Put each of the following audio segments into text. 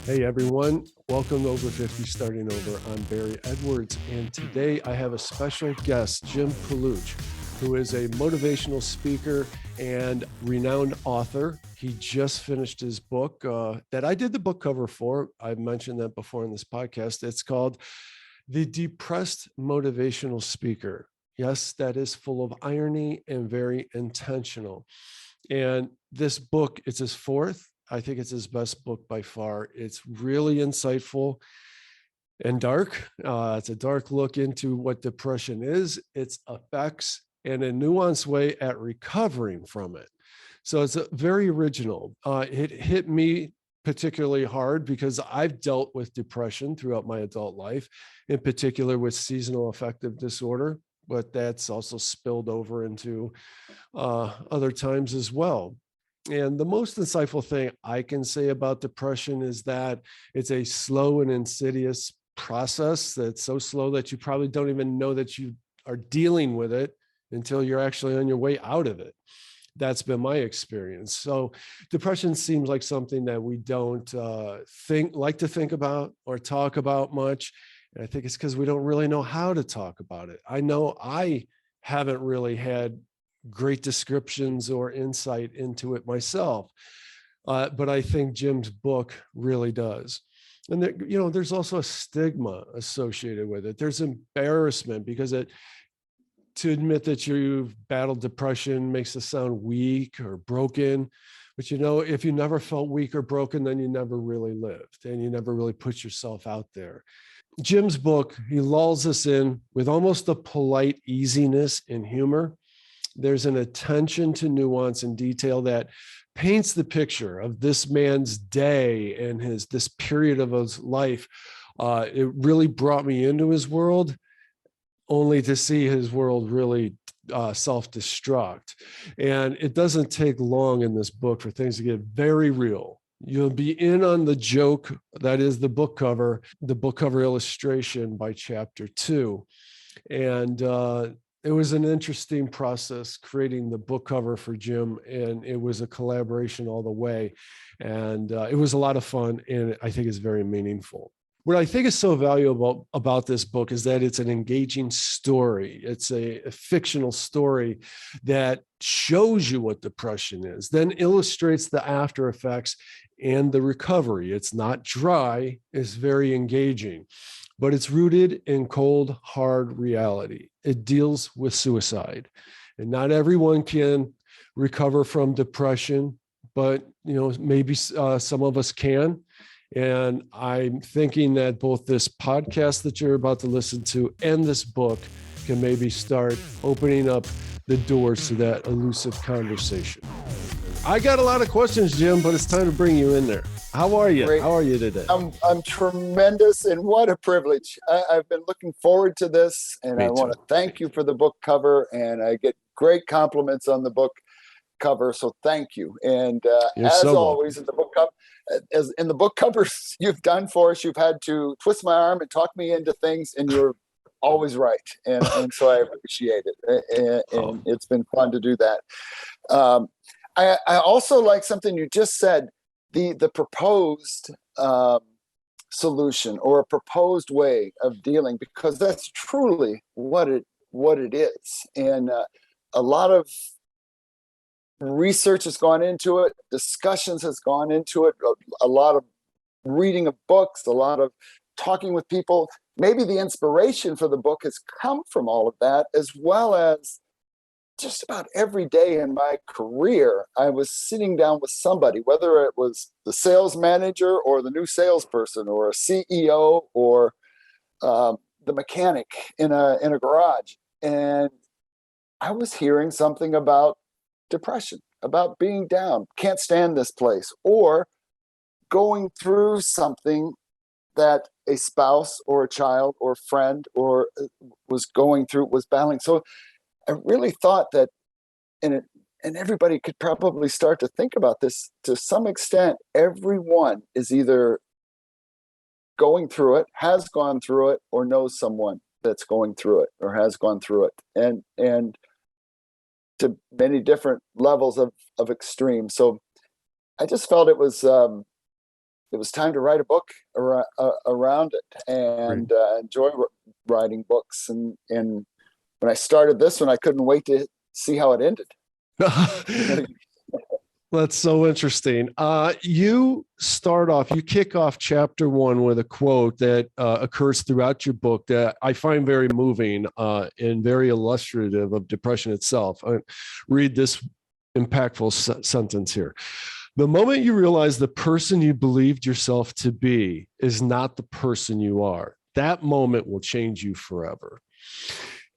Hey everyone, welcome to Over 50 Starting Over. I'm Barry Edwards, and today I have a special guest, Jim Paluch, who is a motivational speaker and renowned author. He just finished his book that I did the book cover for. I've mentioned that before in this podcast. It's called The Depressed Motivational Speaker. Yes, that is full of irony and very intentional. And this book, it's his fourth. I think it's his best book by far. It's really insightful and dark. It's a dark look into what depression is, its effects, and a nuanced way at recovering from it. So it's a very original. It hit me particularly hard because I've dealt with depression throughout my adult life, in particular with seasonal affective disorder, but that's also spilled over into other times as well. And the most insightful thing I can say about depression is that it's a slow and insidious process that's so slow that you probably don't even know that you are dealing with it until you're actually on your way out of it. That's been my experience. So depression seems like something that we don't like to think about or talk about much. And I think it's because we don't really know how to talk about it. I know I haven't really had great descriptions or insight into it myself. But I think Jim's book really does. And there, there's also a stigma associated with it. There's embarrassment because to admit that you've battled depression makes us sound weak or broken. But if you never felt weak or broken, then you never really lived and you never really put yourself out there. Jim's book, he lulls us in with almost a polite easiness and humor. There's an attention to nuance and detail that paints the picture of this man's day and this period of his life. It really brought me into his world, only to see his world really self-destruct. And it doesn't take long in this book for things to get very real. You'll be in on the joke that is the book cover illustration by chapter 2. And it was an interesting process creating the book cover for Jim, and it was a collaboration all the way. And it was a lot of fun, and I think it's very meaningful. What I think is so valuable about this book is that it's an engaging story. It's a fictional story that shows you what depression is, then illustrates the after effects and the recovery. It's not dry, it's very engaging, but it's rooted in cold, hard reality. It deals with suicide. And not everyone can recover from depression, but maybe some of us can. And I'm thinking that both this podcast that you're about to listen to and this book can maybe start opening up the doors to that elusive conversation. I got a lot of questions, Jim, but it's time to bring you in there. How are you? Great. How are you today? I'm tremendous, and what a privilege. I've been looking forward to this, and I want to thank you for the book cover, and I get great compliments on the book cover, so thank you. And as always, in the book cover, as in the book covers you've done for us, you've had to twist my arm and talk me into things, and you're always right, and so I appreciate it, and it's been fun to do that. I also like something you just said, the proposed solution or a proposed way of dealing, because that's truly what it is. And a lot of research has gone into it, discussions has gone into it, a lot of reading of books, a lot of talking with people. Maybe the inspiration for the book has come from all of that, as well as just about every day in my career, I was sitting down with somebody, whether it was the sales manager or the new salesperson or a CEO or the mechanic in a garage. And I was hearing something about depression, about being down, can't stand this place, or going through something that a spouse or a child or friend or was battling. So I really thought that, and everybody could probably start to think about this to some extent. Everyone is either going through it, has gone through it, or knows someone that's going through it or has gone through it, and to many different levels of extreme. So I just felt it was it was time to write a book around it, and enjoy writing books. And when I started this one, I couldn't wait to see how it ended. That's so interesting. You kick off chapter 1 with a quote that occurs throughout your book that I find very moving and very illustrative of depression itself. I read this impactful sentence here. The moment you realize the person you believed yourself to be is not the person you are, that moment will change you forever.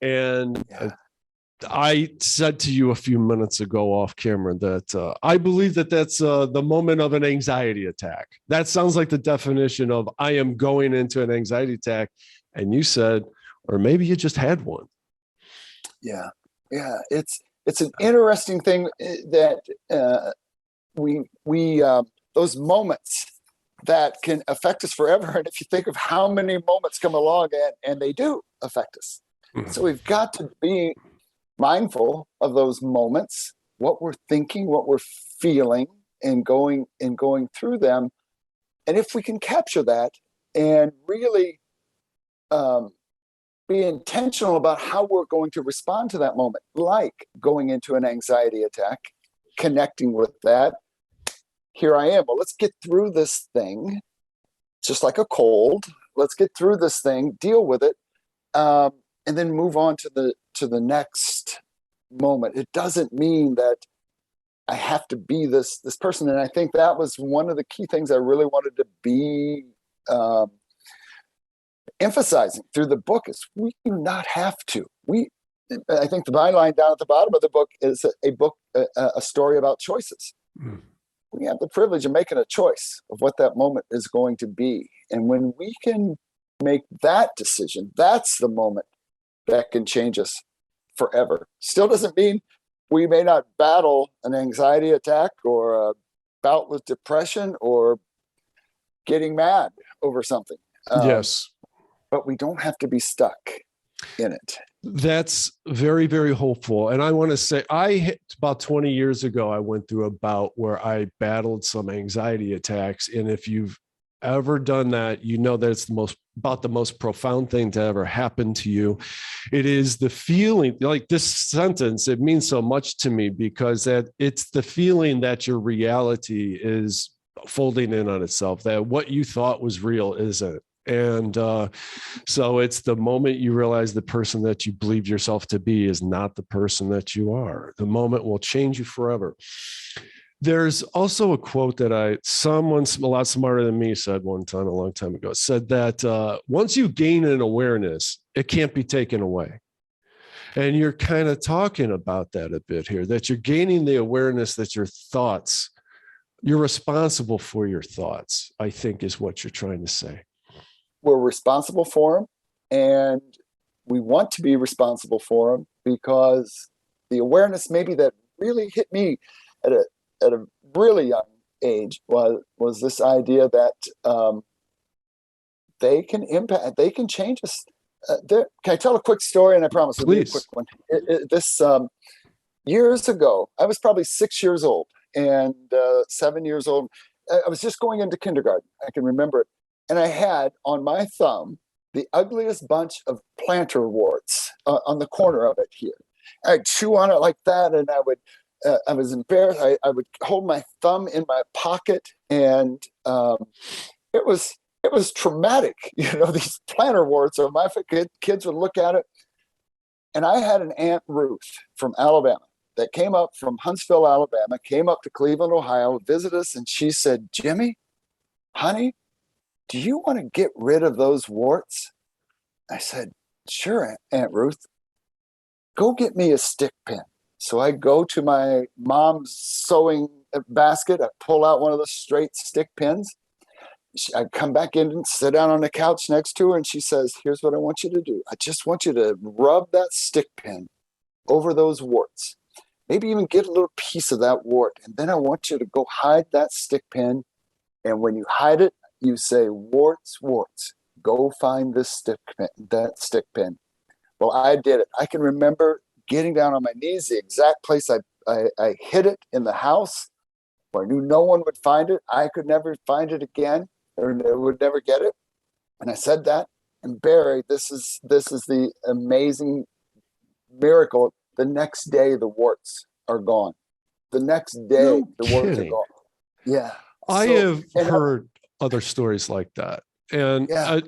And I said to you a few minutes ago off camera that I believe that that's the moment of an anxiety attack. That sounds like the definition of I am going into an anxiety attack. And you said, or maybe you just had one. Yeah. It's an interesting thing that we those moments that can affect us forever. And if you think of how many moments come along and they do affect us. Mm-hmm. So we've got to be mindful of those moments, what we're thinking, what we're feeling, and going through them. And if we can capture that and really be intentional about how we're going to respond to that moment, like going into an anxiety attack, connecting with that. Here I am. Well, let's get through this thing, just like a cold. Let's get through this thing, deal with it, and then move on to the next moment. It doesn't mean that I have to be this person. And I think that was one of the key things I really wanted to be emphasizing through the book is we do not have to. I think the byline down at the bottom of the book is a story about choices. Mm. We have the privilege of making a choice of what that moment is going to be. And when we can make that decision, that's the moment that can change us forever. Still doesn't mean we may not battle an anxiety attack or a bout with depression or getting mad over something. Yes. But we don't have to be stuck in it. That's very, very hopeful. And I want to say, about 20 years ago, I went through a bout where I battled some anxiety attacks. And if you've ever done that, you know that it's the most profound thing to ever happen to you. It is the feeling, like this sentence, it means so much to me because it's the feeling that your reality is folding in on itself, that what you thought was real isn't. And so it's the moment you realize the person that you believed yourself to be is not the person that you are. The moment will change you forever. There's also a quote that someone a lot smarter than me said one time, a long time ago, said that once you gain an awareness, it can't be taken away. And you're kind of talking about that a bit here, that you're gaining the awareness that your thoughts, you're responsible for your thoughts, I think is what you're trying to say. We're responsible for them, and we want to be responsible for them because the awareness maybe that really hit me at a really young age was this idea that they can change us. Can I tell a quick story? And I promise it'll be a quick one. Years ago, I was probably 6 years old and 7 years old. I was just going into kindergarten. I can remember it. And I had on my thumb the ugliest bunch of plantar warts on the corner of it here. I'd chew on it like that, and I was embarrassed. I would hold my thumb in my pocket, and it was traumatic. These plantar warts on my kids would look at it. And I had an Aunt Ruth from Alabama that came up from Huntsville, Alabama, came up to Cleveland, Ohio, visit us, and she said, "Jimmy, honey, do you want to get rid of those warts?" I said, "Sure, Aunt Ruth. Go get me a stick pin." So I go to my mom's sewing basket. I pull out one of those straight stick pins. I come back in and sit down on the couch next to her, and she says, "Here's what I want you to do. I just want you to rub that stick pin over those warts. Maybe even get a little piece of that wart. And then I want you to go hide that stick pin. And when you hide it, you say, 'Warts, warts, go find this that stick pin.'" Well, I did it. I can remember getting down on my knees, the exact place I hid it in the house. I knew no one would find it. I could never find it again, or would never get it. And I said that. And Barry, this is the amazing miracle. The next day, the warts are gone. The next day, No the warts are kidding. gone. Yeah. I So, have and heard other stories like that. And yeah,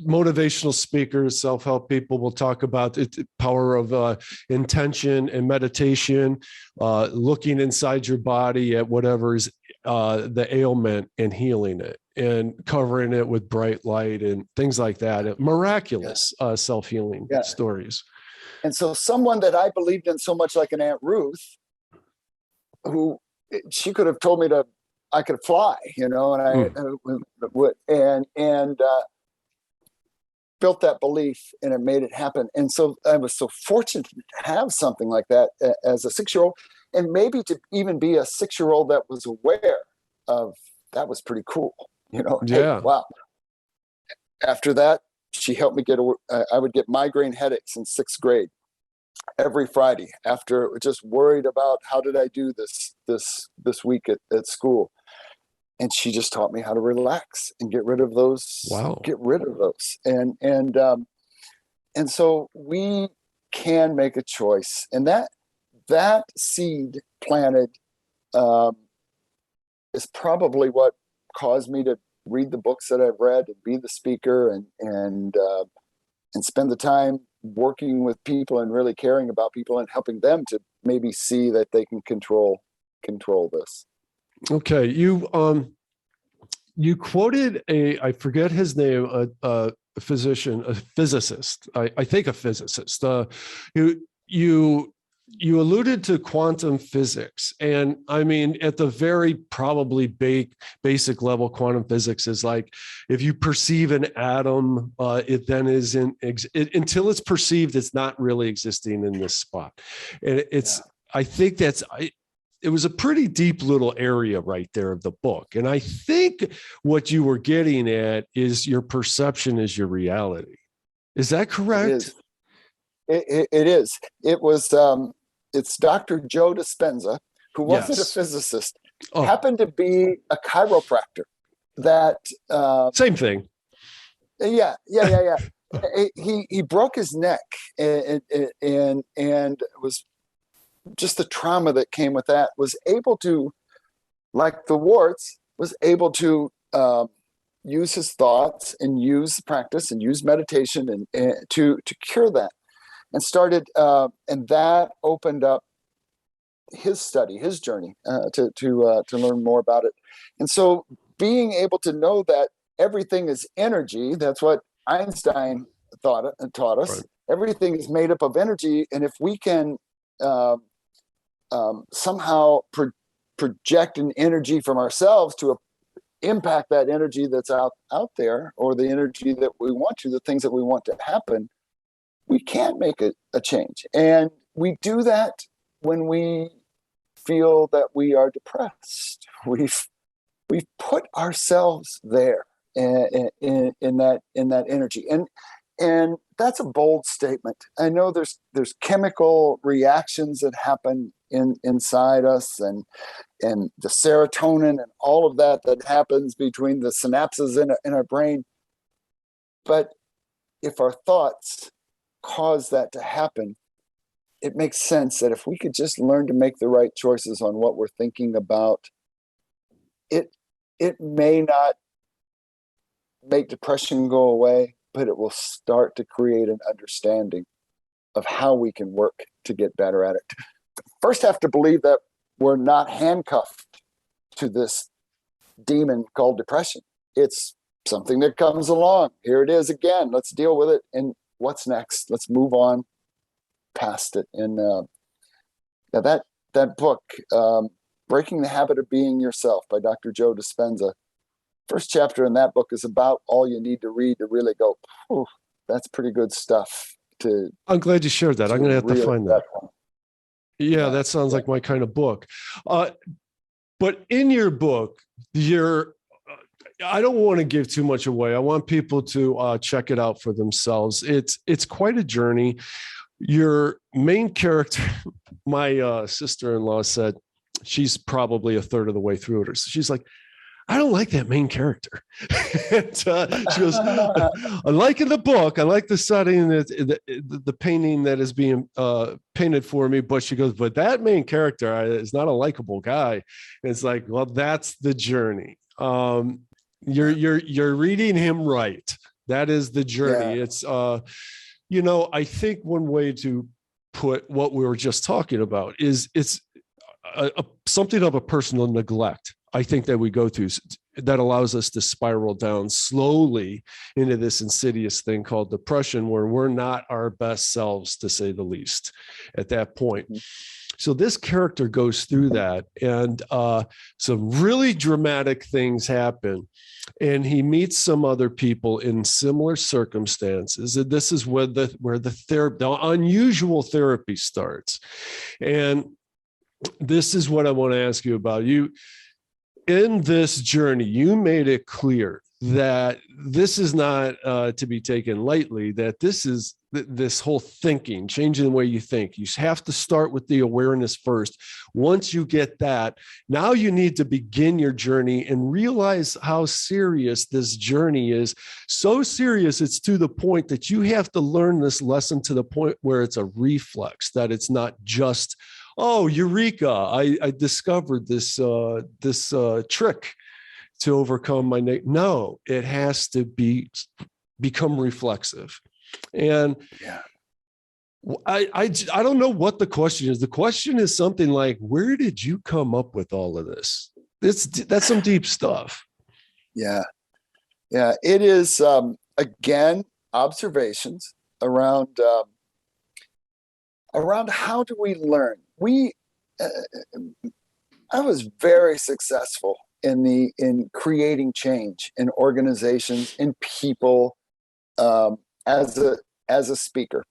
motivational speakers, self-help people will talk about the power of intention and meditation, looking inside your body at whatever is the ailment and healing it and covering it with bright light and things like that. Miraculous self-healing yeah. stories. And so someone that I believed in so much, like an Aunt Ruth, who she could have told me I could fly, and I would, and built that belief, and it made it happen. And so I was so fortunate to have something like that as a 6-year-old, and maybe to even be a 6-year-old that was aware of that was pretty cool, Yeah. Hey, wow. After that, she helped me I would get migraine headaches in 6th grade every Friday, after just worried about how did I do this week at school. And she just taught me how to relax and get rid of those. Wow. And so we can make a choice. And that seed planted is probably what caused me to read the books that I've read and be the speaker and spend the time working with people and really caring about people and helping them to maybe see that they can control this. Okay. You quoted I forget his name, a physician, a physicist, I think a physicist. You alluded to quantum physics. And I mean, at the very probably basic level, quantum physics is like, if you perceive an atom, it then is until it's perceived, it's not really existing in this spot. And I think it was a pretty deep little area right there of the book. And I think what you were getting at is your perception is your reality. Is that correct? It is. It was, it's Dr. Joe Dispenza, who wasn't a physicist, happened to be a chiropractor. That same thing. Yeah. He broke his neck, and it was just the trauma that came with that. Was able to, like the warts, was able to use his thoughts and use practice and use meditation and to cure that. And started, and that opened up his study, his journey to learn more about it. And so, being able to know that everything is energy, that's what Einstein taught us. Right. Everything is made up of energy, and if we can somehow project an energy from ourselves to impact that energy that's out there, or the energy that we want to, the things that we want to happen, we can make a change. And we do that when we feel that we are depressed. We've put ourselves there in that energy. And that's a bold statement. I know there's chemical reactions that happen inside us, and the serotonin and all of that happens between the synapses in our brain. But if our thoughts cause that to happen, it makes sense that if we could just learn to make the right choices on what we're thinking about, it may not make depression go away, but it will start to create an understanding of how we can work to get better at it. First, have to believe that we're not handcuffed to this demon called depression. It's something that comes along. Here it is again. Let's deal with it. And what's next? Let's move on past it. And that book, Breaking the Habit of Being Yourself by Dr. Joe Dispenza, first chapter in that book is about all you need to read to really go, that's pretty good stuff. I'm glad you shared that. I'm going to have to find that. Yeah, that sounds like my kind of book. But in your book, I don't want to give too much away. I want people to check it out for themselves. It's quite a journey. Your main character, my sister-in-law said, she's probably a third of the way through it. So she's like, I don't like that main character. And, she goes, I like in the book, I like the setting, the painting that is being painted for me. But she goes, but that main character is not a likable guy. And it's like, well, that's the journey. You're reading him right. That is the journey. Yeah. It's, I think one way to put what we were just talking about is it's something of a personal neglect, I think, that we go through that allows us to spiral down slowly into this insidious thing called depression, where we're not our best selves, to say the least, at that point. So this character goes through that, and some really dramatic things happen, and he meets some other people in similar circumstances. And this is where the unusual therapy starts. And this is what I want to ask you about. You, in this journey, you made it clear that this is not to be taken lightly, that this is this whole thinking, changing the way you think. You have to start with the awareness first. Once you get that, now you need to begin your journey and realize how serious this journey is. So serious, it's to the point that you have to learn this lesson to the point where it's a reflex, that it's not just, oh, eureka, I discovered this trick to overcome my no, it has to become reflexive. And yeah, I don't know what the question is. The question is something like, where did you come up with all of this? That's some deep stuff. Yeah. It is, again, observations around how do we learn. I was very successful in creating change in organizations, in people, as a speaker.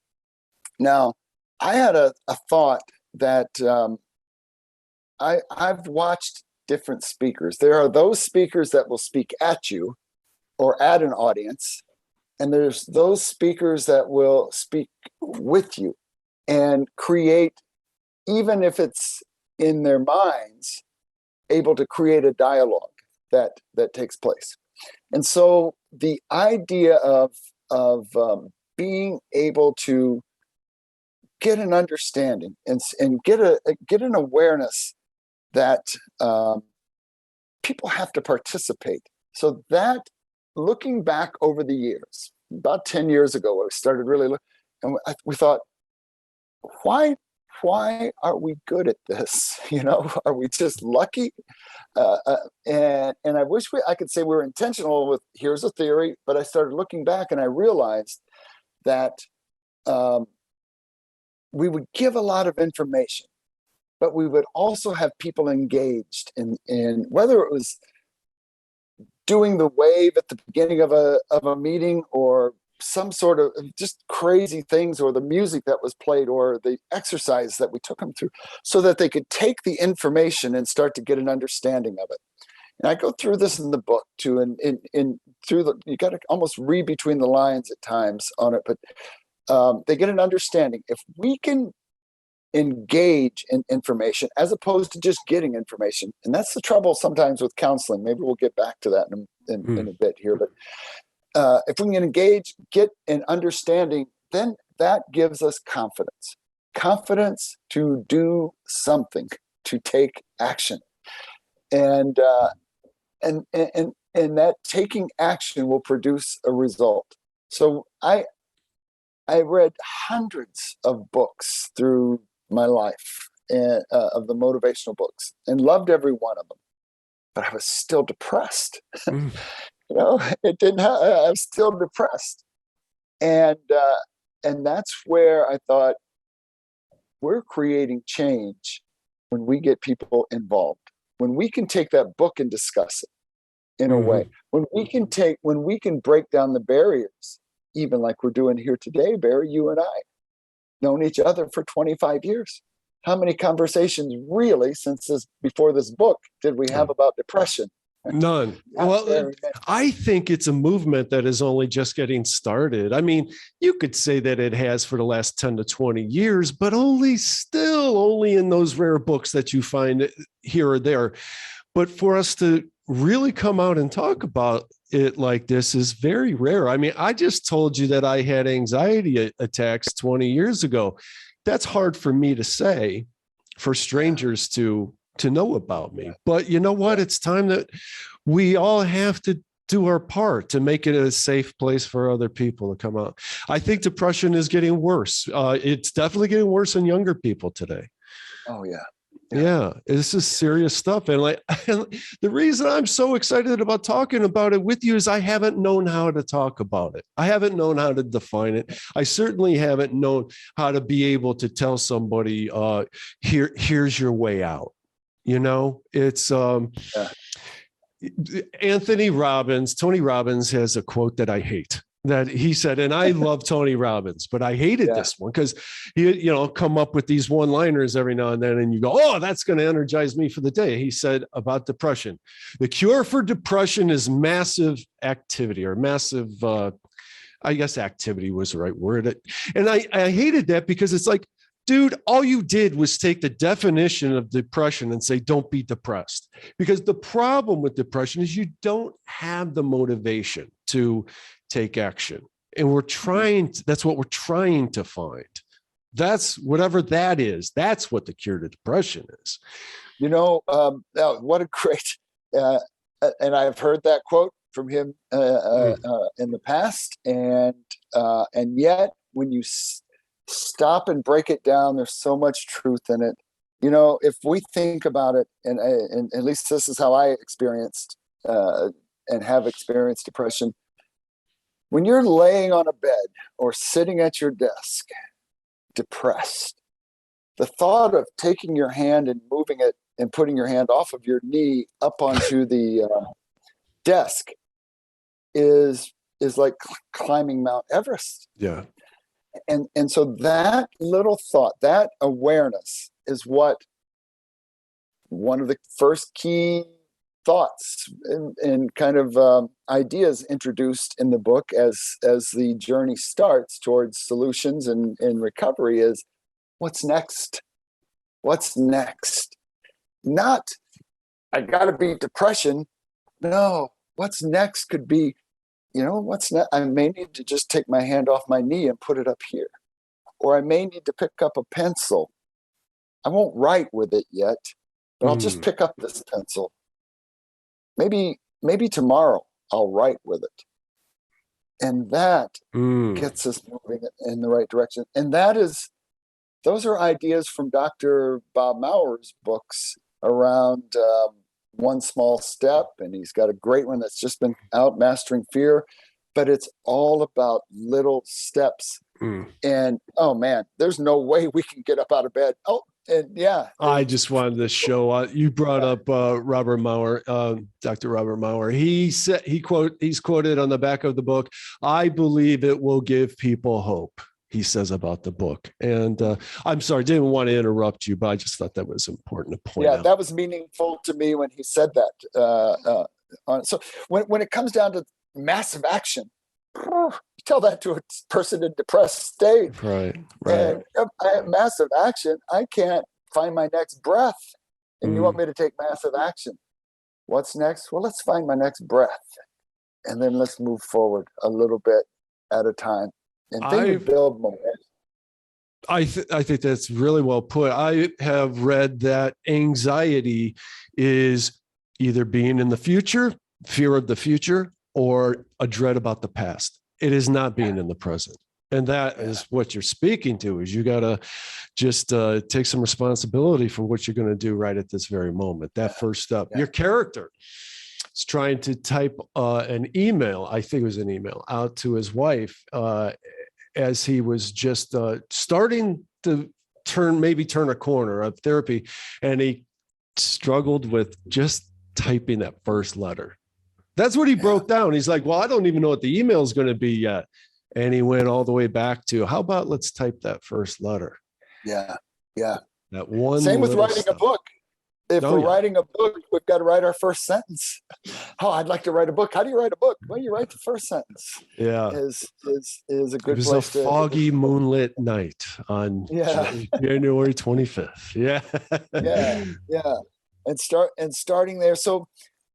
Now, I had a thought that I've watched different speakers. There are those speakers that will speak at you or at an audience, and there's those speakers that will speak with you and create, even if it's in their minds, able to create a dialogue that takes place. And so the idea of being able to get an understanding and get an awareness that people have to participate. So that, looking back over the years, about 10 years ago, I started really looking, and we thought, why are we good at this? Are we just lucky? And I wish I could say we were intentional with, here's a theory, but I started looking back and I realized that we would give a lot of information, but we would also have people engaged in whether it was doing the wave at the beginning of a meeting, or some sort of just crazy things, or the music that was played, or the exercise that we took them through, so that they could take the information and start to get an understanding of it. And I go through this in the book too, and you got to almost read between the lines at times on it, but they get an understanding. If we can engage in information as opposed to just getting information, and that's the trouble sometimes with counseling. Maybe we'll get back to that in a bit here, but if we can engage, get an understanding, then that gives us confidence to do something, to take action, and that taking action will produce a result. So I read hundreds of books through my life, of the motivational books, and loved every one of them, but I was still depressed. It didn't. I was still depressed, and that's where I thought, we're creating change when we get people involved. When we can take that book and discuss it in a way. When we can break down the barriers, even like we're doing here today, Barry. You and I known each other for 25 years. How many conversations really before this book did we have about depression? None. Well, I think it's a movement that is only just getting started. I mean, you could say that it has for the last 10 to 20 years, but only still still only in those rare books that you find here or there. But for us to really come out and talk about it like this is very rare. I mean, I just told you that I had anxiety attacks 20 years ago. That's hard for me to say, for strangers to know about me. But you know what? It's time that we all have to do our part to make it a safe place for other people to come out. I think depression is getting worse. It's definitely getting worse in younger people today. Oh, yeah. Yeah, this is serious stuff. And the reason I'm so excited about talking about it with you is I haven't known how to talk about it. I haven't known how to define it. I certainly haven't known how to be able to tell somebody, here's your way out. You know, it's Tony Robbins has a quote that I hate. That he said, and I love Tony Robbins, but I hated this one because he, come up with these one-liners every now and then, and you go, "Oh, that's going to energize me for the day." He said about depression, the cure for depression is massive activity, or massive, I guess activity was the right word. And I hated that because it's like, dude, all you did was take the definition of depression and say, don't be depressed. Because the problem with depression is you don't have the motivation to take action. And that's what we're trying to find. That's whatever that is. That's what the cure to depression is. What a great, and I've heard that quote from him in the past. And yet when you stop and break it down, there's so much truth in it. If we think about it, and at least this is how I experienced and have experienced depression. When you're laying on a bed or sitting at your desk, depressed, the thought of taking your hand and moving it and putting your hand off of your knee up onto the desk is like climbing Mount Everest. Yeah. And so that little thought, that awareness is what one of the first key thoughts and kind of ideas introduced in the book as the journey starts towards solutions and recovery is, what's next? What's next? Not, I got to beat depression. No, what's next could be, what's next? I may need to just take my hand off my knee and put it up here. Or I may need to pick up a pencil. I won't write with it yet, but I'll just pick up this pencil. Maybe tomorrow I'll write with it. And that gets us moving in the right direction. And those are ideas from Dr. Bob Maurer's books around One Small Step. And he's got a great one that's just been out, Mastering Fear. But it's all about little steps. And, oh man, there's no way we can get up out of bed. Oh, and yeah. I just wanted to show you brought up Robert Maurer, Dr. Robert Maurer. He said, he's quoted on the back of the book, "I believe it will give people hope," he says about the book. And I'm sorry, didn't want to interrupt you, but I just thought that was important to point out. Yeah, that was meaningful to me when he said that. So when it comes down to massive action, you tell that to a person in depressed state. Right. And I have massive action. I can't find my next breath. And you want me to take massive action. What's next? Well, let's find my next breath. And then let's move forward a little bit at a time. And then you build momentum. I think that's really well put. I have read that anxiety is either being in the future, fear of the future, or a dread about the past. It is not being in the present. And that is what you're speaking to, is you got to just take some responsibility for what you're going to do right at this very moment. That first step. Your character is trying to type an email, I think it was an email, out to his wife as he was just starting to turn a corner of therapy. And he struggled with just typing that first letter. That's what he broke down. He's like, well, I don't even know what the email is going to be yet. And he went all the way back to, how about let's type that first letter? Yeah. Yeah. That one. Same with writing a book. If Oh we're yeah. writing a book, we've got to write our first sentence. Oh, I'd like to write a book. How do you write a book? Well, you write the first sentence. Yeah. Is a It good was a place to. foggy moonlit night on Yeah, January 25th. Yeah. yeah, yeah, and starting there. So,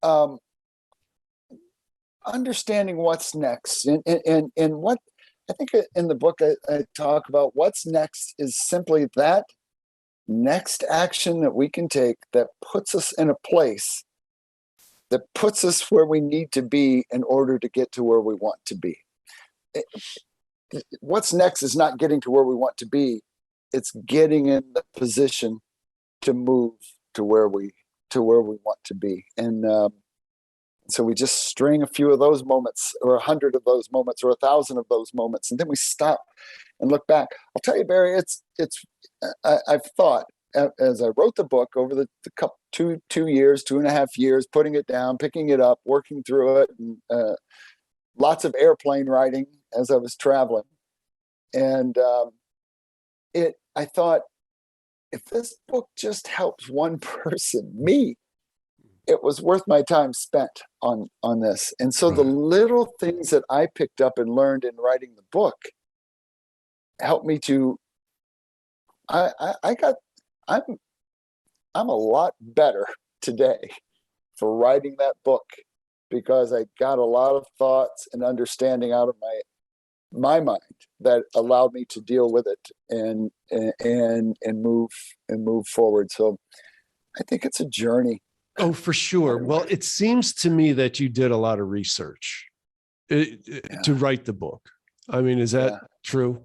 um, understanding what's next, and what I think in the book I talk about what's next is simply that next action that we can take that puts us in a place that puts us where we need to be in order to get to where we want to be. What's next is not getting to where we want to be. It's getting in the position to move to where we want to be. And so we just string a few of those moments, or 100 of those moments, or 1,000 of those moments, and then we stop and look back. I'll tell you, Barry, I've thought as I wrote the book over the couple 2.5 years, putting it down, picking it up, working through it, and lots of airplane riding as I was traveling. And I thought, if this book just helps one person, me, it was worth my time spent on this. And so the little things that I picked up and learned in writing the book helped me to. I'm a lot better today for writing that book, because I got a lot of thoughts and understanding out of my mind that allowed me to deal with it and move forward. So I think it's a journey. Oh, for sure. Well, it seems to me that you did a lot of research to write the book. I mean, is that true?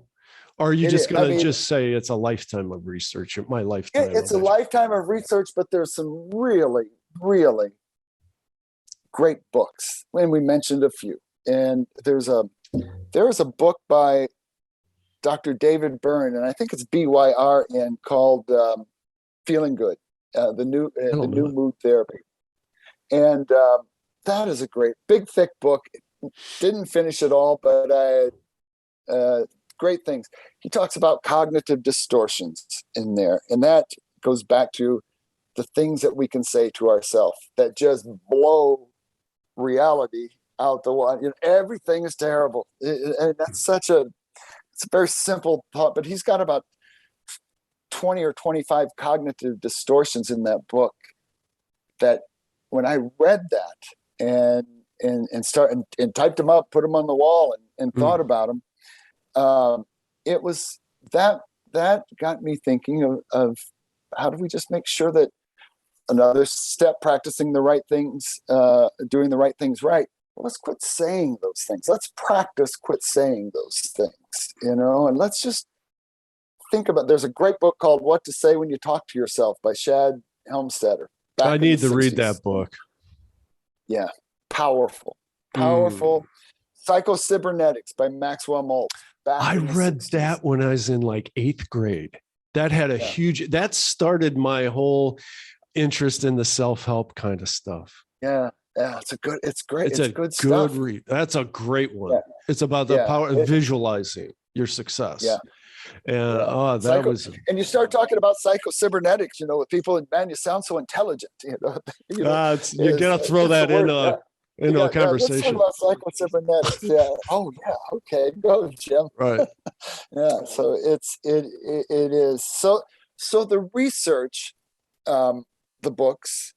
Or are you just going to just say it's a lifetime of research? My lifetime. It's a lifetime of research, but there's some really, really great books. And we mentioned a few. And there's a book by Dr. David Byrne, and I think it's BYRN, called Feeling Good, the new mood therapy. And that is a great, big, thick book. Didn't finish it all, but great things. He talks about cognitive distortions in there, and that goes back to the things that we can say to ourselves that just blow reality out the one. Everything is terrible, and that's it's a very simple thought. But he's got about 20 or 25 cognitive distortions in that book that, when I read that and typed them up, put them on the wall, and thought about them. It was that got me thinking of how do we just make sure that another step, practicing the right things, doing the right things right. Well, let's quit saying those things. Let's practice quit saying those things, and let's just think about, there's a great book called What to Say When You Talk to Yourself by Shad Helmstetter. I need to read that book. Yeah. Powerful. Psycho-Cybernetics by Maxwell Maltz. I read that when I was in like 8th grade. That had a that started my whole interest in the self-help kind of stuff. Yeah. It's great. It's a good stuff. Read. That's a great one. Yeah. It's about the power of visualizing your success. Yeah. And and you start talking about psycho-cybernetics, with people, and man, you sound so intelligent. You gotta throw that in a conversation. Let's talk about psycho-cybernetics. Yeah. Oh yeah. Okay. Go, Jim. Right. Yeah. So it is. So the research, the books,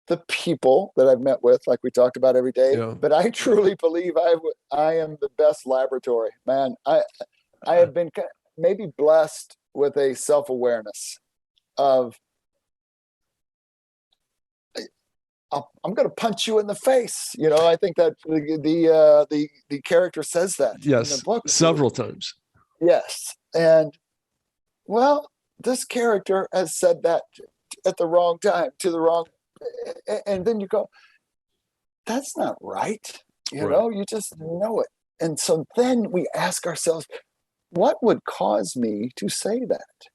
the people that I've met with, like we talked about every day. Yeah. But I truly believe I am the best laboratory, man. I have been maybe blessed with a self-awareness of, I'm going to punch you in the face. I think that the character says that in the book several times. Yes. And well, this character has said that at the wrong time to the wrong, and then you go, that's not right. You just know it. And so then we ask ourselves, what would cause me to say that?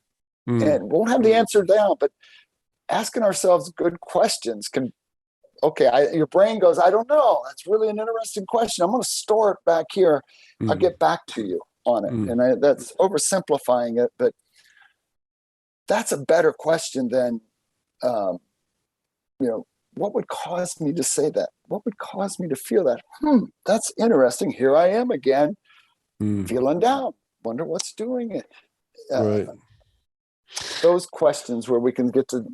And we won't have the answer down, but asking ourselves good questions can, your brain goes, I don't know. That's really an interesting question. I'm going to store it back here. I'll get back to you on it. And that's oversimplifying it, but that's a better question than, what would cause me to say that? What would cause me to feel that? That's interesting. Here I am again, feeling down. Wonder what's doing it. Right. Those questions where we can get to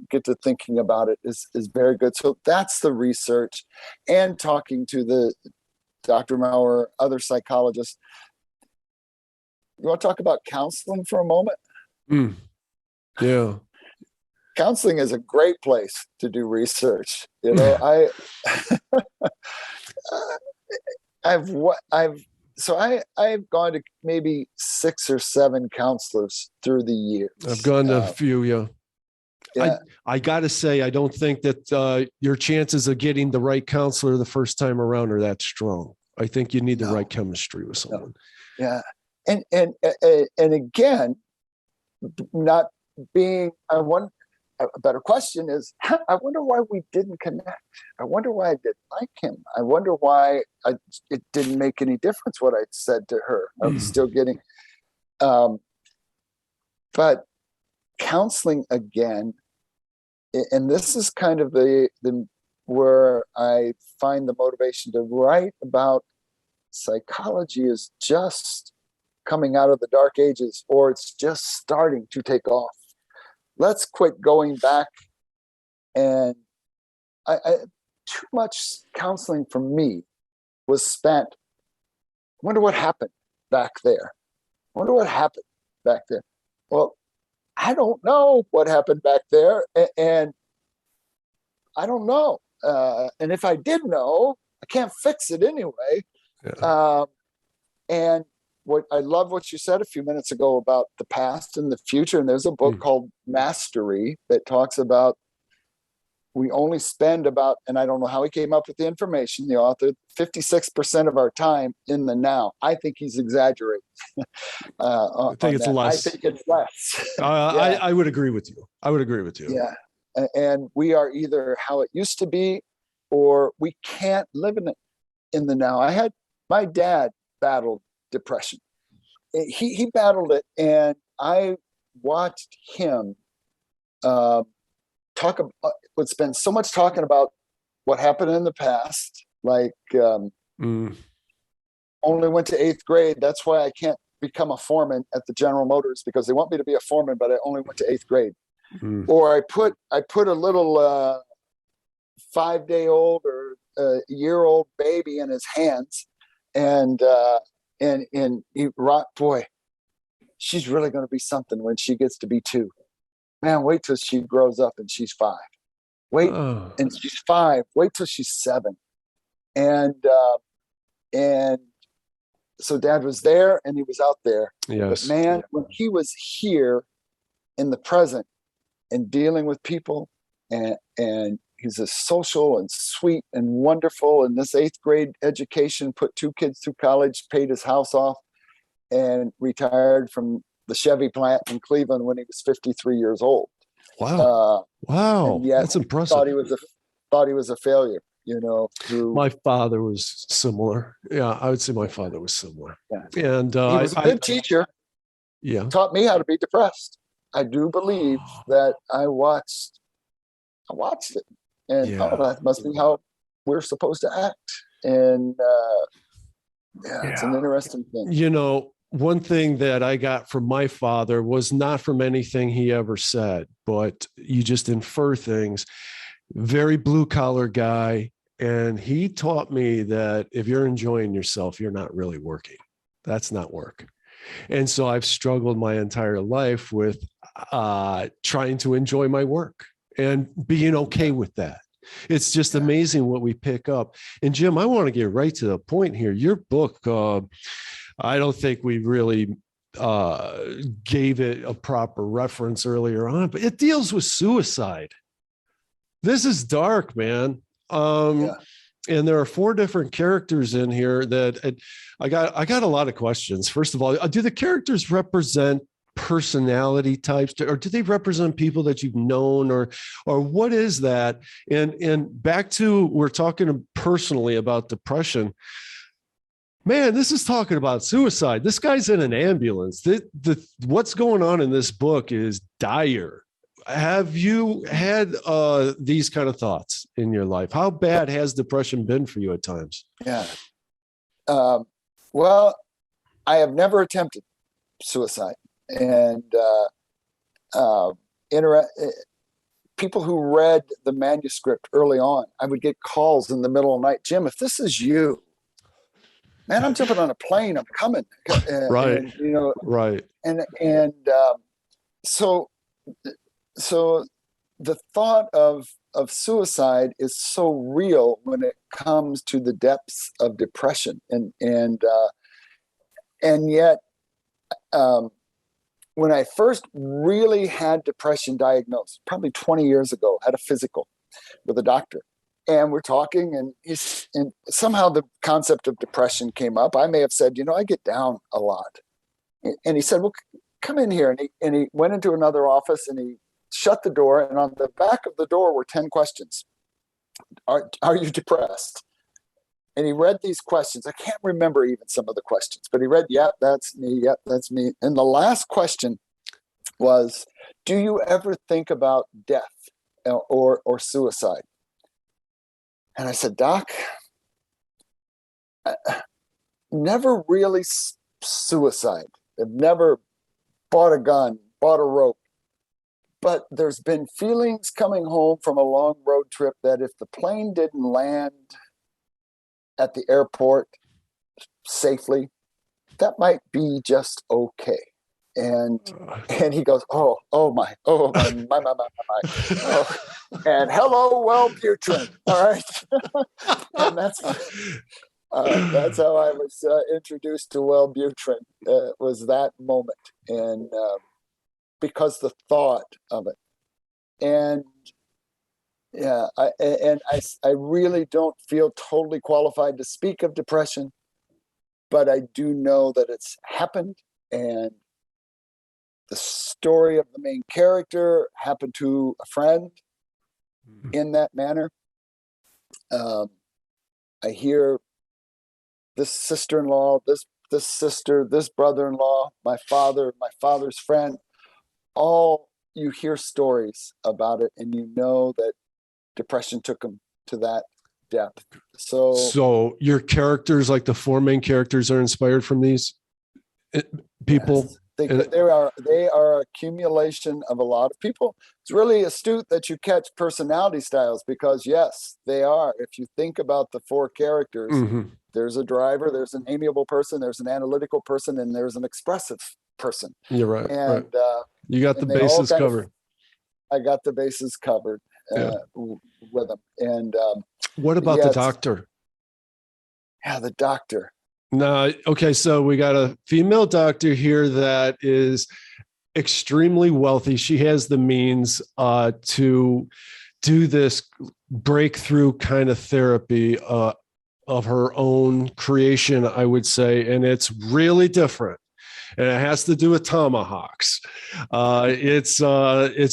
thinking about it is very good. So that's the research, and talking to the Dr. Maurer, other psychologists. You want to talk about counseling for a moment? Yeah. Counseling is a great place to do research. I've gone to maybe 6 or 7 counselors through the years. I've gone to a few. Yeah. I got to say, I don't think that your chances of getting the right counselor the first time around are that strong. I think you need the right chemistry with someone. Yeah. And again, not being, a better question is, I wonder why we didn't connect. I wonder why I didn't like him. I wonder why it didn't make any difference what I said to her. I was still getting, but counseling again, and this is kind of the where I find the motivation to write about psychology is just coming out of the dark ages, or it's just starting to take off. Let's quit going back, and I too much counseling for me was spent. I wonder what happened back there. Well, I don't know what happened back there, and I don't know. And if I did know, I can't fix it anyway. Yeah. And I love what you said a few minutes ago about the past and the future. And there's a book called Mastery that talks about we only spend about, and I don't know how he came up with the information, the author, 56% of our time in the now. I think he's exaggerating. I think it's less. I think it's less. I would agree with you. Yeah. And we are either how it used to be, or we can't live in the now. My dad battled depression. He battled it, and I watched him would spend so much talking about what happened in the past, like only went to 8th grade. That's why I can't become a foreman at the General Motors, because they want me to be a foreman, but I only went to 8th grade. Or I put a little 5-day-old or year-old baby in his hands, and he boy, she's really going to be something when she gets to be 2. Man, wait till she grows up and she's 5. And she's 5. Wait till she's 7. And so Dad was there and he was out there. Yes. But man, when he was here in the present and dealing with people, and he's a social and sweet and wonderful. And this 8th grade education put 2 kids through college, paid his house off, and retired from the Chevy plant in Cleveland when he was 53 years old. Wow. Wow. That's impressive. Thought he was a failure, My father was similar. Yeah, I would say my father was similar. Yeah. And he was a good teacher. Yeah. Taught me how to be depressed. I do believe that I watched it, and that must be how we're supposed to act. And it's an interesting thing. One thing that I got from my father was not from anything he ever said, but you just infer things. Very blue collar guy. And he taught me that if you're enjoying yourself, you're not really working. That's not work. And so I've struggled my entire life with trying to enjoy my work and being okay with that. It's just amazing what we pick up. And Jim, I want to get right to the point here. Your book, I don't think we really gave it a proper reference earlier on, but it deals with suicide. This is dark, man. And there are 4 different characters in here that I got a lot of questions. First of all, do the characters represent personality types, or do they represent people that you've known, or what is that? And back to, we're talking personally about depression. Man, this is talking about suicide. This guy's in an ambulance. What's going on in this book is dire. have you had these kind of thoughts in your life? How bad has depression been for you at times? Yeah. Well, I have never attempted suicide, and people who read the manuscript early on, I would get calls in the middle of the night. Jim, if this is you, man, I'm jumping on a plane. I'm coming. Right. And, you know, Right. so the thought of suicide is so real when it comes to the depths of depression, and yet when I first really had depression diagnosed, probably 20 years ago, had a physical with a doctor, and we're talking, and somehow the concept of depression came up. I may have said, I get down a lot, and he said, well, come in here, and he went into another office, and he shut the door, and on the back of the door were 10 questions. Are you depressed? And he read these questions. I can't remember even some of the questions, but he read, "Yep, that's me. Yep, that's me." And the last question was, "Do you ever think about death or suicide?" And I said, "Doc, never really suicide. I've never bought a gun, bought a rope. But there's been feelings coming home from a long road trip that if the plane didn't land at the airport safely, that might be just okay." And he goes, oh my, oh my. Oh, and hello, Wellbutrin. All right. And that's how I was introduced to Wellbutrin. Was that moment, and because the thought of it, and yeah, I really don't feel totally qualified to speak of depression, but I do know that it's happened, and the story of the main character happened to a friend in that manner. I hear this sister-in-law, this sister, this brother-in-law, my father's friend, all, you hear stories about it, and you know that depression took them to that depth. So your characters, like the four main characters, are inspired from these people? Yes, they are accumulation of a lot of people. It's really astute that you catch personality styles, because yes, they are. If you think about the four characters, there's a driver, there's an amiable person, there's an analytical person, and there's an expressive person. You're right. And you got the bases covered. I got the bases covered with them. And what about the doctor? Yeah, the doctor. No, okay, so we got a female doctor here that is extremely wealthy. She has the means to do this breakthrough kind of therapy of her own creation, I would say, and it's really different. And it has to do with tomahawks. It's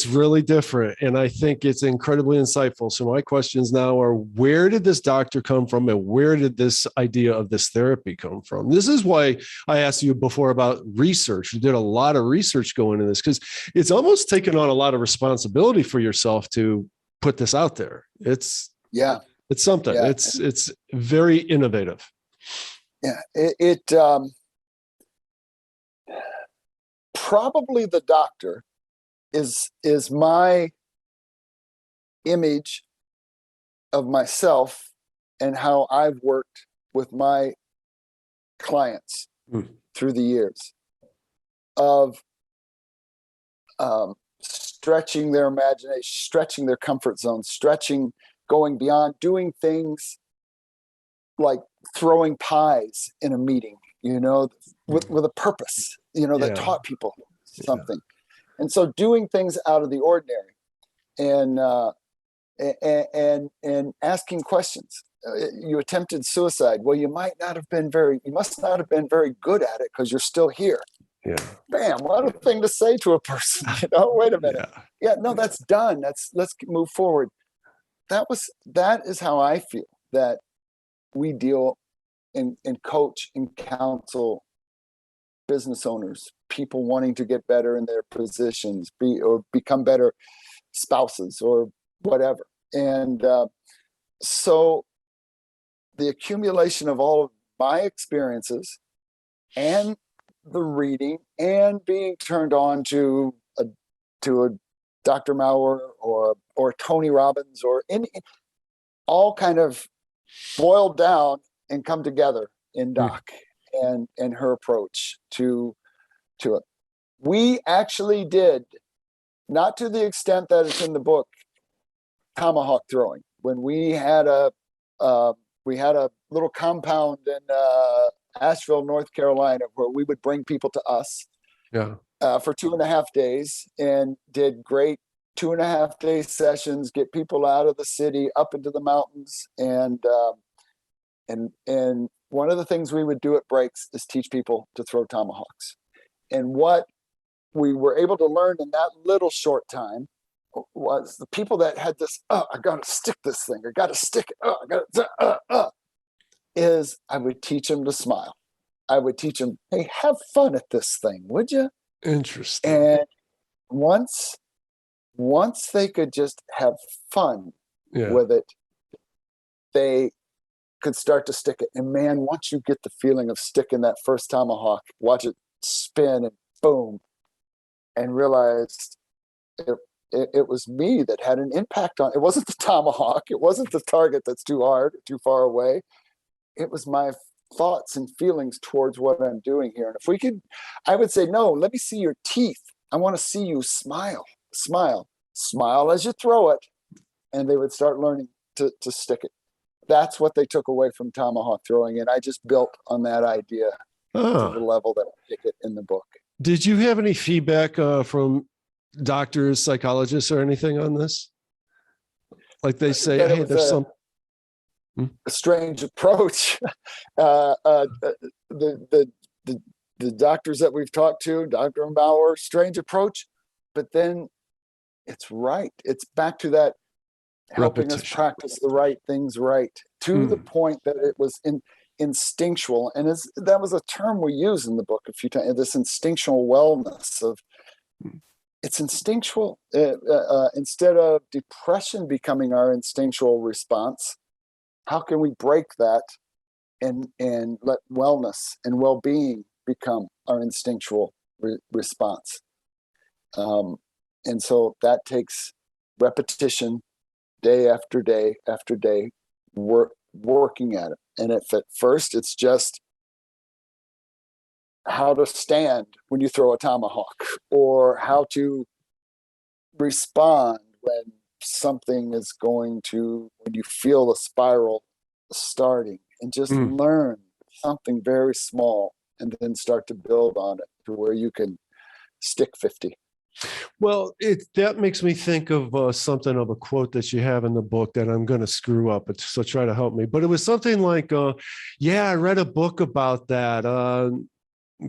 really different, and I think it's incredibly insightful. So my questions now are: where did this doctor come from, and where did this idea of this therapy come from? This is why I asked you before about research. You did a lot of research going into this, because it's almost taken on a lot of responsibility for yourself to put this out there. It's something. Yeah. It's very innovative. Yeah, probably the doctor is my image of myself and how I've worked with my clients through the years of stretching their imagination, stretching their comfort zone, going beyond, doing things like throwing pies in a meeting, with a purpose, that taught people something. And so doing things out of the ordinary, and asking questions. You attempted suicide. Well, you must not have been very good at it, because you're still here. Yeah. Bam, what a thing to say to a person. Wait a minute. Yeah, no, that's done. Let's move forward. That is how I feel that we deal and coach and counsel business owners, people wanting to get better in their positions, or become better spouses or whatever. And so the accumulation of all of my experiences and the reading and being turned on to a Dr. Maurer or Tony Robbins or all kind of boiled down and come together in Doc and her approach to it. We actually did, not to the extent that it's in the book, tomahawk throwing. When we had a little compound in Asheville, North Carolina, where we would bring people to us for 2.5 days, and did great 2.5 day sessions, get people out of the city up into the mountains. And one of the things we would do at breaks is teach people to throw tomahawks. And what we were able to learn in that little short time was the people that had this, I got to stick this thing, I got to stick it, is I would teach them to smile. I would teach them, hey, have fun at this thing, would you? Interesting. And once they could just have fun with it, they could start to stick it. And man, once you get the feeling of sticking that first tomahawk, watch it spin and boom, and realized it was me that had an impact on it. Wasn't the tomahawk, it wasn't the target that's too hard, too far away. It was my thoughts and feelings towards what I'm doing here. And if we could, I would say, no, let me see your teeth. I want to see you smile as you throw it. And they would start learning to stick it. That's what they took away from tomahawk throwing. And I just built on that idea to the level that I take it in the book. Did you have any feedback from doctors, psychologists, or anything on this? Like they say, hey, there's some a strange approach. The doctors that we've talked to, Dr. Bauer, strange approach, but then it's right. It's back to that helping us practice the right things right, to the point that it was instinctual. And that was a term we use in the book a few times, this instinctual wellness of, it's instinctual. Instead of depression becoming our instinctual response, how can we break that and let wellness and well-being become our instinctual response? And so that takes repetition, day after day after day, working at it. And if at first it's just how to stand when you throw a tomahawk, or how to respond when something is when you feel the spiral starting, and just learn something very small and then start to build on it to where you can stick 50. Well, that makes me think of something of a quote that you have in the book that I'm going to screw up, so try to help me. But it was something like, I read a book about that.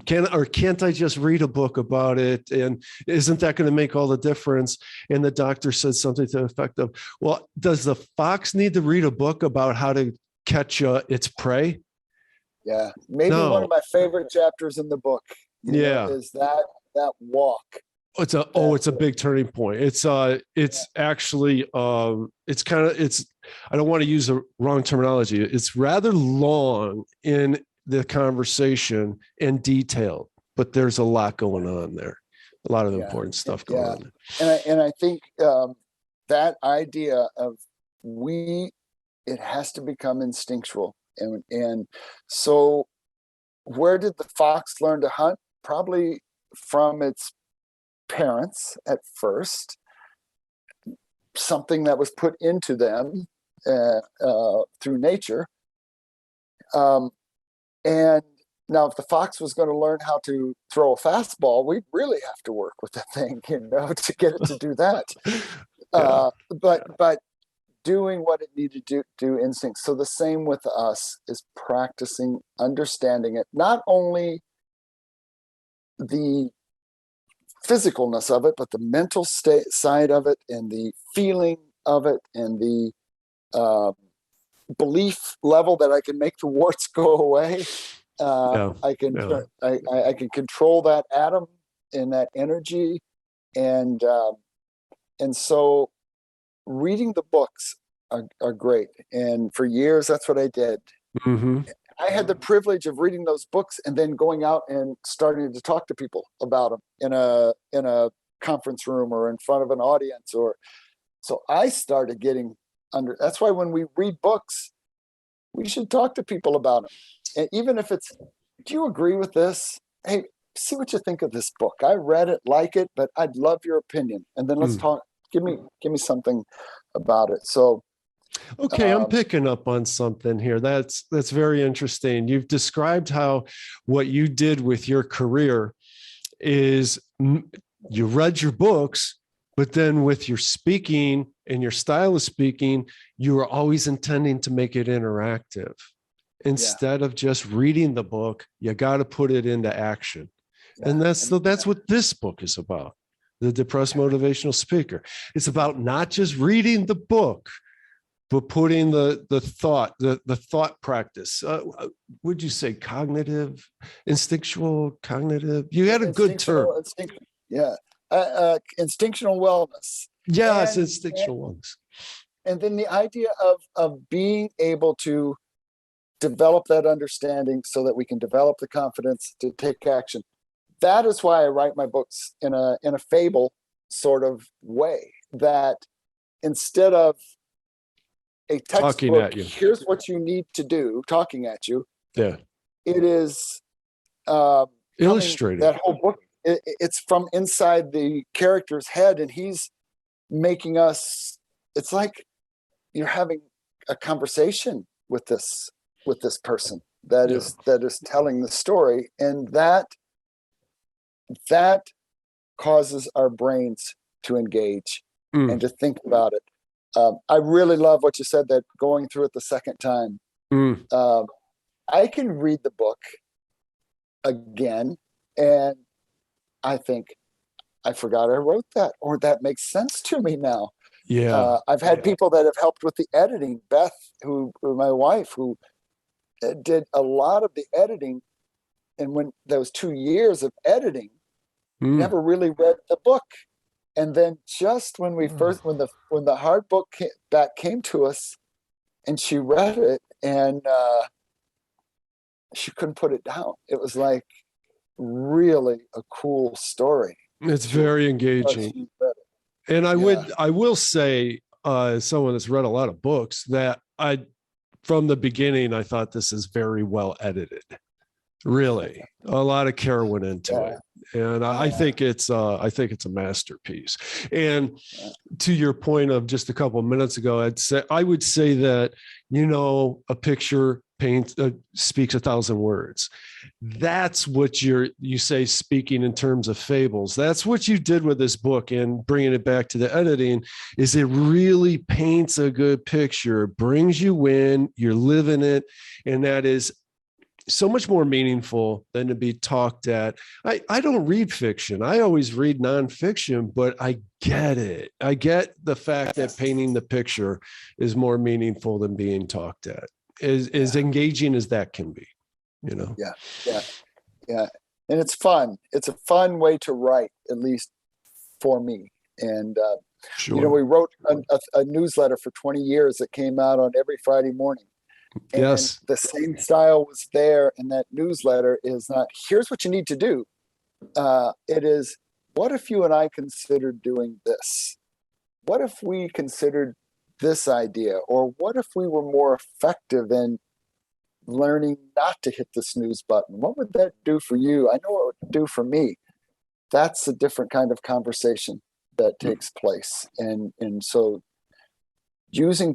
Can't I just read a book about it? And isn't that going to make all the difference? And the doctor said something to the effect of, well, does the fox need to read a book about how to catch its prey? Yeah. Maybe one of my favorite chapters in the book is that walk. It's a big turning point. It's actually, I don't want to use the wrong terminology. It's rather long in the conversation and detailed, but there's a lot going on there. A lot of important stuff going on there. And I think that idea of it has to become instinctual. And so where did the fox learn to hunt? Probably from its parents at first, something that was put into them through nature. And now if the fox was going to learn how to throw a fastball, we'd really have to work with the thing, to get it to do that. But doing what it needed to do instinct. So the same with us is practicing understanding it, not only the physicalness of it, but the mental side of it, and the feeling of it, and the belief level that I can make the warts go away. Yeah. I can Yeah. I can control that atom and that energy, and so reading the books are great. And for years, that's what I did. Mm-hmm. I had the privilege of reading those books and then going out and starting to talk to people about them in a conference room or in front of an audience. Or so I started getting under. That's why when we read books, we should talk to people about them. And even if it's, do you agree with this? Hey, see what you think of this book. I read it, like it, but I'd love your opinion. And then let's talk. Give me something about it. So, okay, I'm picking up on something here. That's very interesting. You've described how what you did with your career is you read your books, but then with your speaking and your style of speaking, you were always intending to make it interactive. Instead of just reading the book, you got to put it into action. And that's what this book is about. The Depressed Motivational Speaker. It's about not just reading the book, but putting the thought practice. Would you say cognitive, instinctual, cognitive? You had a good term. Instinctual wellness. Yes, instinctual wellness. And then the idea of being able to develop that understanding so that we can develop the confidence to take action. That is why I write my books in a fable sort of way, that instead of a textbook, here's what you need to do, talking at you. Yeah. It is illustrated. That whole book, it's from inside the character's head, and he's making us, it's like you're having a conversation with this person that is telling the story, and that causes our brains to engage and to think about it. I really love what you said, that going through it the second time. I can read the book again and I think, I forgot I wrote that, or that makes sense to me now. Yeah. I've had people that have helped with the editing. Beth, who my wife, who did a lot of the editing, and when those 2 years of editing, never really read the book. And then just when we first, when the hard book came to us, and she read it, and she couldn't put it down. It was like really a cool story. It's very engaging. And I will say, someone that's read a lot of books, that from the beginning, I thought this is very well edited. Really, a lot of care went into it, and I think it's a masterpiece. And to your point of just a couple of minutes ago, I would say that, a picture speaks 1,000 words. That's what you say, speaking in terms of fables. That's what you did with this book, and bringing it back to the editing, is it really paints a good picture, brings you in, you're living it, and that is so much more meaningful than to be talked at. I don't read fiction. I always read nonfiction, but I get it. I get the fact that painting the picture is more meaningful than being talked at, as engaging as that can be, Yeah. And it's fun. It's a fun way to write, at least for me. And, sure. We wrote a newsletter for 20 years that came out on every Friday morning. And yes, the same style was there. And that newsletter is not, here's what you need to do. It is, what if you and I considered doing this? What if we considered this idea? Or what if we were more effective in learning not to hit the snooze button? What would that do for you? I know what it would do for me. That's a different kind of conversation that takes place. And so using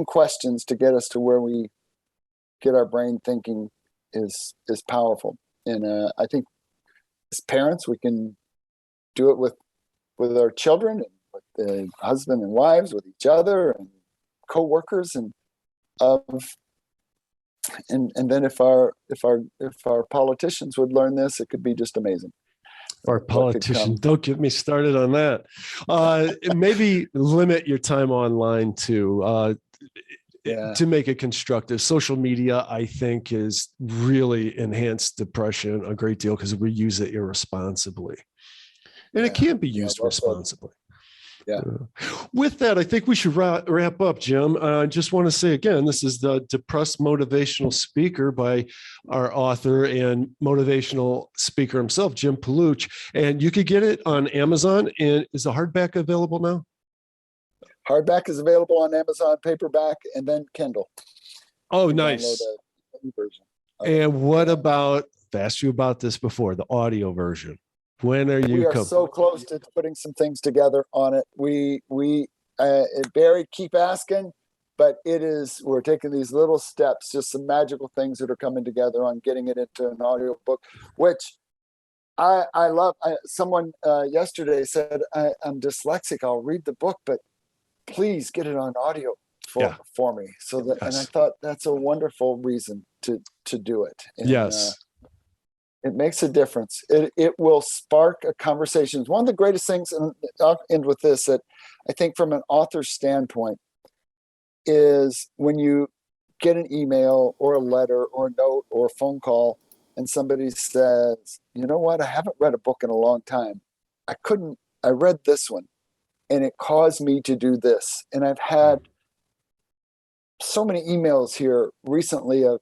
questions to get us to where we get our brain thinking is powerful. And I think as parents, we can do it with our children, and with the husband and wives, with each other and co-workers, and then if our politicians would learn this, it could be just amazing. Our politicians, don't get me started on that. Maybe limit your time online too. to make it constructive. Social media, I think, has really enhanced depression a great deal because we use it irresponsibly. And it can't be used responsibly. Yeah. With that, I think we should wrap up, Jim. I just want to say again, this is the Depressed Motivational Speaker by our author and motivational speaker himself, Jim Paluch. And you could get it on Amazon. And is the hardback available now? Hardback is available on Amazon, paperback, and then Kindle. Oh, nice. And what about, I've asked you about this before, the audio version. When are you? We are so close to putting some things together on it. Barry, keep asking, but we're taking these little steps, just some magical things that are coming together on getting it into an audio book, which I love. Someone yesterday said, I'm dyslexic. I'll read the book, but please get it on audio for me. So that, and I thought that's a wonderful reason to do it. And, yes. It makes a difference. It will spark a conversation. One of the greatest things, and I'll end with this, that I think from an author's standpoint is when you get an email or a letter or a note or a phone call and somebody says, you know what, I haven't read a book in a long time. I read this one and it caused me to do this. And I've had so many emails here recently of,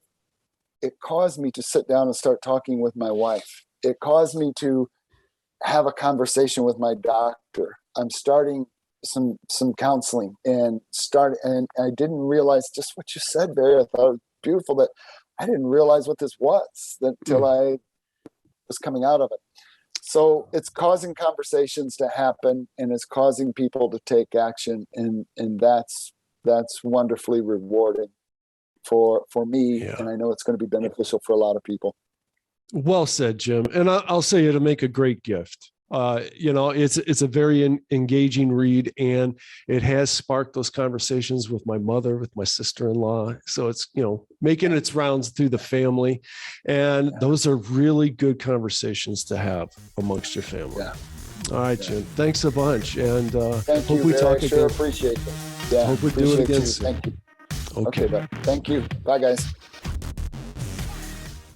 it caused me to sit down and start talking with my wife. It caused me to have a conversation with my doctor. I'm starting some counseling and I didn't realize just what you said, Barry. I thought it was beautiful that I didn't realize what this was until I was coming out of it. So it's causing conversations to happen and it's causing people to take action. And that's wonderfully rewarding for me, and I know it's going to be beneficial for a lot of people. Well said, Jim. And I'll say it'll make a great gift. It's a very engaging read, and it has sparked those conversations with my mother, with my sister-in-law. So it's making its rounds through the family, and those are really good conversations to have amongst your family. Yeah. All right, Jim. Thanks a bunch, and hope we talk again. Sure appreciate it. Yeah, hope we do it again soon. Thank you. Okay, bud. Thank you. Bye, guys.